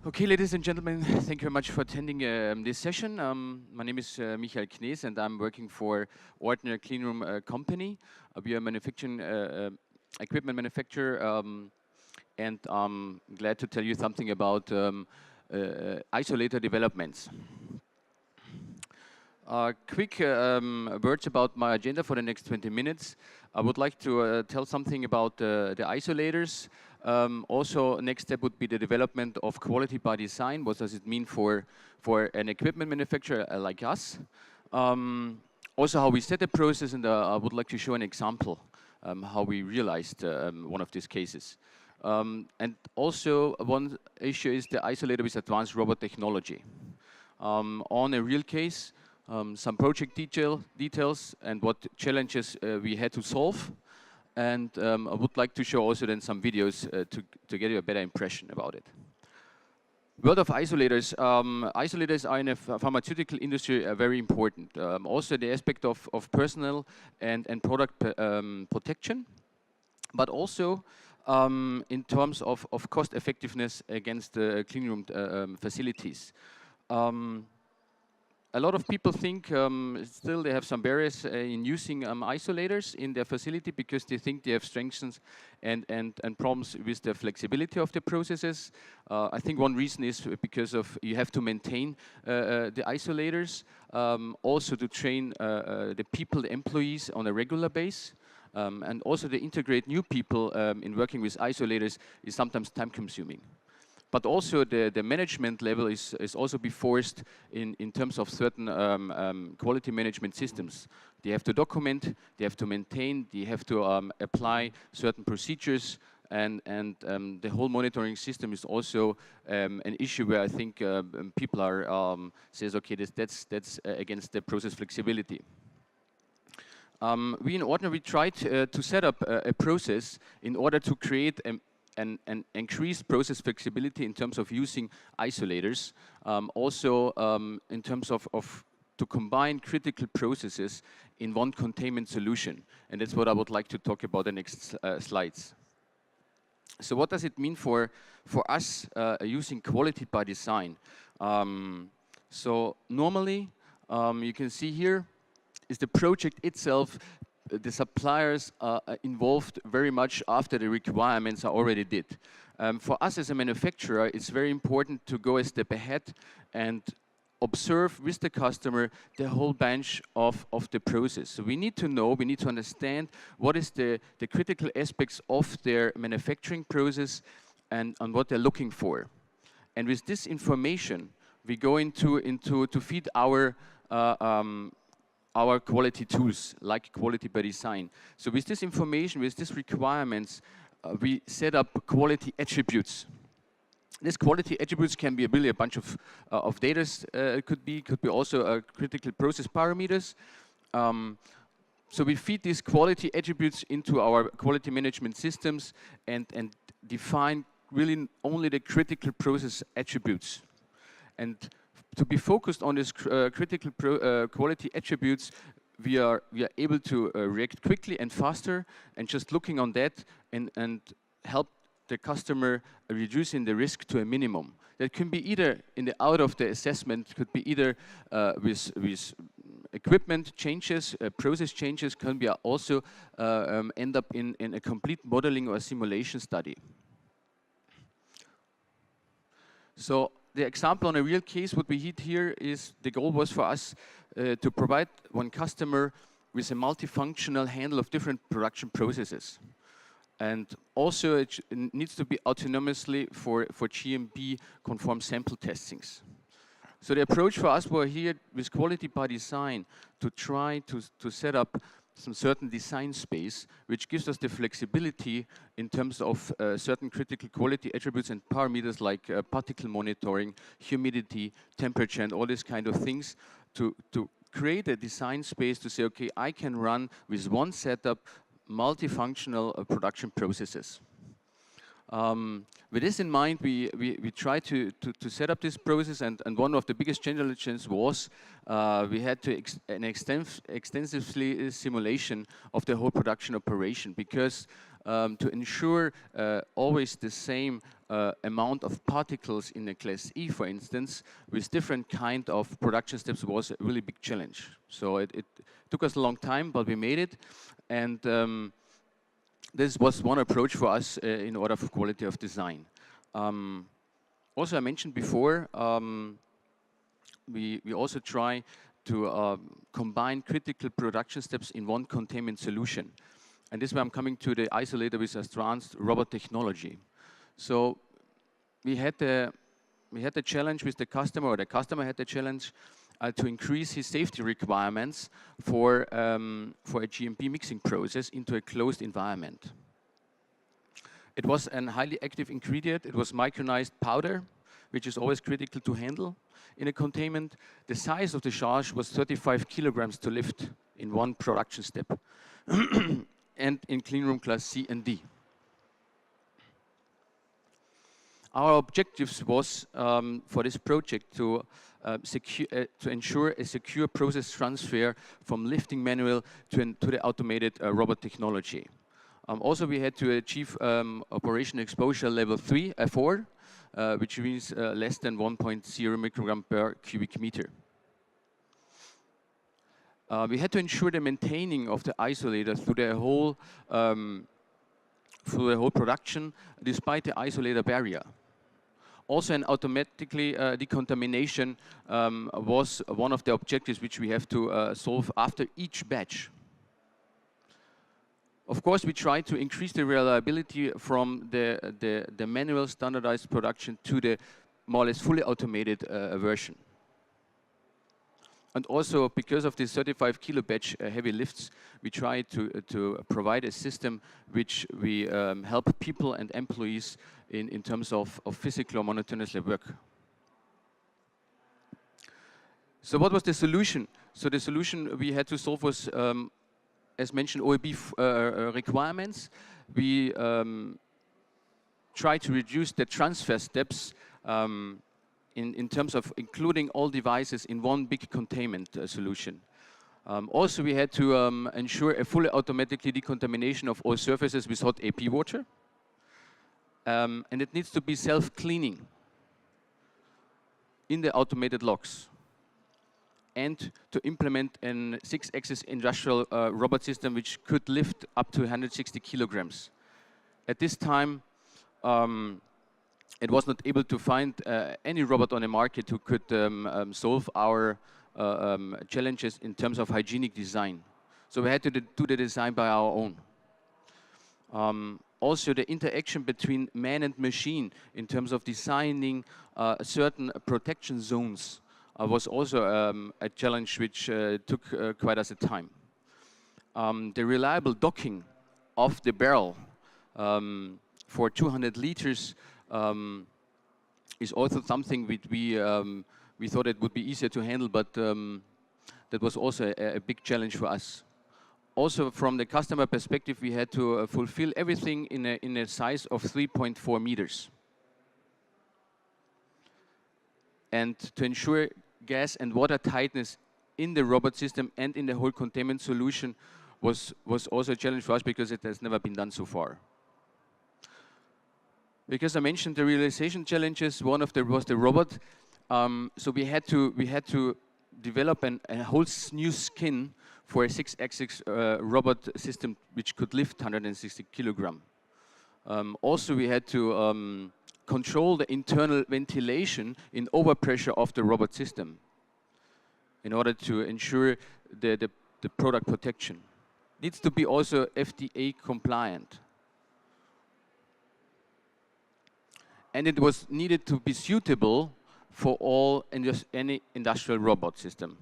Okay, ladies and gentlemen, thank you very much for attending this session. My name is Michael Knees, and I'm working for Ortner Cleanroom company. We are a manufacturing equipment manufacturer, and I'm glad to tell you something about Isolator developments. Quick words about my agenda for the next 20 minutes. I would like to tell something about the isolators. Also, next step would be the development of quality by design. What does it mean for an equipment manufacturer like us? Also, how we set the process, and I would like to show an example how we realized one of these cases. And also, one issue is the isolator with advanced robot technology. On a real case, some project details and what challenges we had to solve. And I would like to show also then some videos to get you a better impression about it. World of isolators. Isolators are in a pharmaceutical industry very important. Also the aspect of personal and product protection, but also in terms of cost effectiveness against the cleanroom facilities. A lot of people think still they have some barriers in using isolators in their facility because they think they have strengths and problems with the flexibility of the processes. I think one reason is because of you have to maintain the isolators, also to train the people, the employees on a regular basis. And also to integrate new people in working with isolators is sometimes time consuming. But also the management level is also be forced in terms of certain quality management systems. They have to document, they have to maintain, they have to apply certain procedures, and the whole monitoring system is also an issue where I think people are says, okay, that's against the process flexibility. We in Ortner, we tried to set up a process in order to create an increased process flexibility in terms of using isolators, also in terms of to combine critical processes in one containment solution. And that's what I would like to talk about in the next slides. So what does it mean for us using quality by design? So normally, you can see here is the project itself. The suppliers are involved very much after the requirements are already did. For us as a manufacturer, it's very important to go a step ahead and observe with the customer the whole bench of the process. So we need to know, we need to understand what is the critical aspects of their manufacturing process and what they're looking for. And with this information, we go to feed our quality tools, like quality by design. So with this information, with these requirements, we set up quality attributes. These quality attributes can be really a bunch of data, could be also critical process parameters. So we feed these quality attributes into our quality management systems and define really only the critical process attributes. And to be focused on these critical quality attributes, we are able to react quickly and faster, and just looking on that and help the customer reducing the risk to a minimum. That can be either in the out of the assessment, could be either with equipment changes, process changes, can be also end up in a complete modeling or simulation study. So the example on a real case, what we hit here is the goal was for us to provide one customer with a multifunctional handle of different production processes. And also it needs to be autonomously for GMP conform sample testings. So the approach for us were here with quality by design to try to set up some certain design space which gives us the flexibility in terms of certain critical quality attributes and parameters like particle monitoring, humidity, temperature, and all these kind of things to create a design space to say, okay, I can run with one setup multifunctional production processes. With this in mind, we tried to set up this process, and one of the biggest challenges was we had to extensively simulation of the whole production operation, because to ensure always the same amount of particles in a class E, for instance, with different kind of production steps was a really big challenge. So it took us a long time, but we made it. And this was one approach for us in order for quality of design. Also, I mentioned before, we also try to combine critical production steps in one containment solution. And this is where I'm coming to the isolator with advanced robot technology. So we had the challenge with the customer, or the customer had the challenge to increase his safety requirements for a GMP mixing process into a closed environment. It was a highly active ingredient. It was micronized powder, which is always critical to handle in a containment. The size of the charge was 35 kilograms to lift in one production step, and in cleanroom class C and D. Our objectives was for this project to ensure a secure process transfer from lifting manual to the automated robot technology. Also, we had to achieve operational exposure level 4, which means less than 1.0 microgram per cubic meter. We had to ensure the maintaining of the isolator through the whole production, despite the isolator barrier. Also, an automatically decontamination was one of the objectives which we have to solve after each batch. Of course, we try to increase the reliability from the manual standardized production to the more or less fully automated version. And also, because of the 35 kilo batch heavy lifts, we try to provide a system which we help people and employees in terms of physical or monotonously work. So what was the solution? So the solution we had to solve was, as mentioned, OEB requirements. We try to reduce the transfer steps in terms of including all devices in one big containment solution. Also, we had to ensure a fully automatically decontamination of all surfaces with hot AP water. And it needs to be self-cleaning in the automated locks. And to implement a 6-axis industrial robot system which could lift up to 160 kilograms. At this time, it was not able to find any robot on the market who could solve our challenges in terms of hygienic design. So we had to do the design by our own. Also, the interaction between man and machine in terms of designing certain protection zones was also a challenge which took quite as a time. The reliable docking of the barrel for 200 liters is also something we thought it would be easier to handle, but that was also a big challenge for us. Also, from the customer perspective, we had to fulfill everything in a size of 3.4 meters. And to ensure gas and water tightness in the robot system and in the whole containment solution was also a challenge for us because it has never been done so far. Because I mentioned the realization challenges, one of them was the robot. So we had to develop a whole new skin for a 6-axis robot system which could lift 160 kilogram. Also, we had to control the internal ventilation in overpressure of the robot system in order to ensure the product protection. Needs to be also FDA compliant. And it was needed to be suitable for any industrial robot system.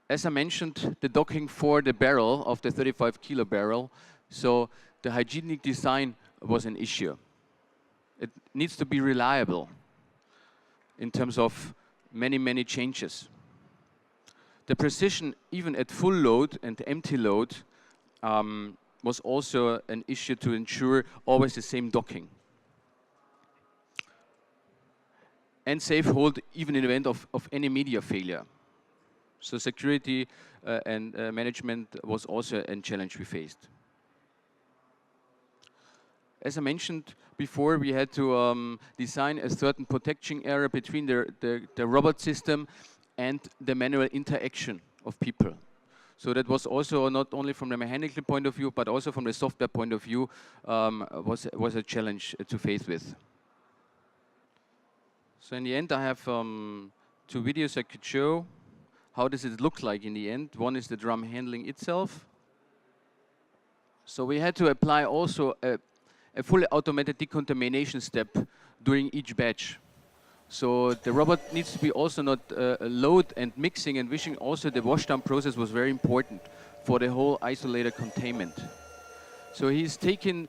As I mentioned, the docking for the barrel of the 35 kilo barrel, so the hygienic design was an issue. It needs to be reliable in terms of many changes. The precision, even at full load and empty load, was also an issue to ensure always the same docking. And safe hold even in the event of any media failure. So security and management was also a challenge we faced. As I mentioned before, we had to design a certain protection area between the robot system and the manual interaction of people. So that was also not only from the mechanical point of view, but also from the software point of view, was a challenge to face with. So in the end, I have 2 videos I could show. How does it look like in the end? One is the drum handling itself. So we had to apply also a fully automated decontamination step during each batch. So the robot needs to be also not load and mixing and wishing. Also the washdown process was very important for the whole isolator containment. So he's taking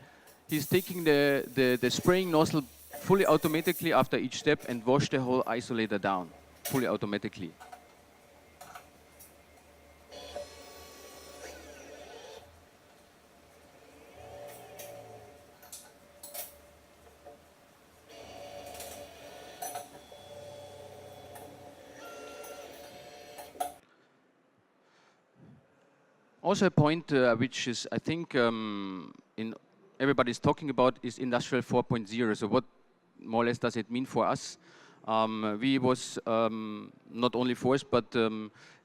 the spraying nozzle fully automatically after each step and wash the whole isolator down fully automatically. Also a point which is, I think, in everybody's talking about is Industrial 4.0. So what more or less does it mean for us? We was not only forced, but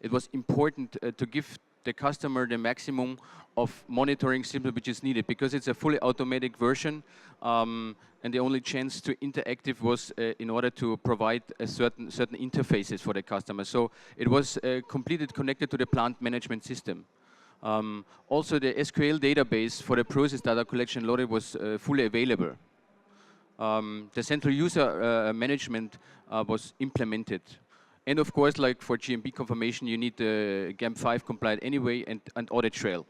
it was important to give the customer the maximum of monitoring simply which is needed, because it's a fully automatic version, and the only chance to interactive was in order to provide a certain interfaces for the customer. So it was completely connected to the plant management system. Also, the SQL database for the process data collection loaded was fully available. The central user management was implemented. And of course, like for GMP confirmation, you need the GAMP5 compliant anyway and audit trail.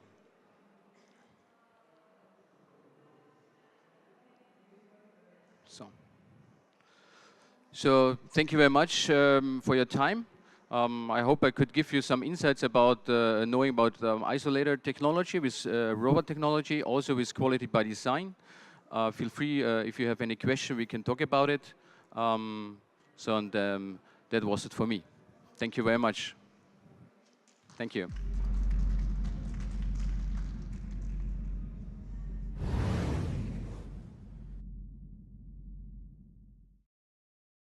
So thank you very much for your time. I hope I could give you some insights about knowing about isolator technology with robot technology, also with quality by design. Feel free, if you have any question, we can talk about it. That was it for me. Thank you very much. Thank you.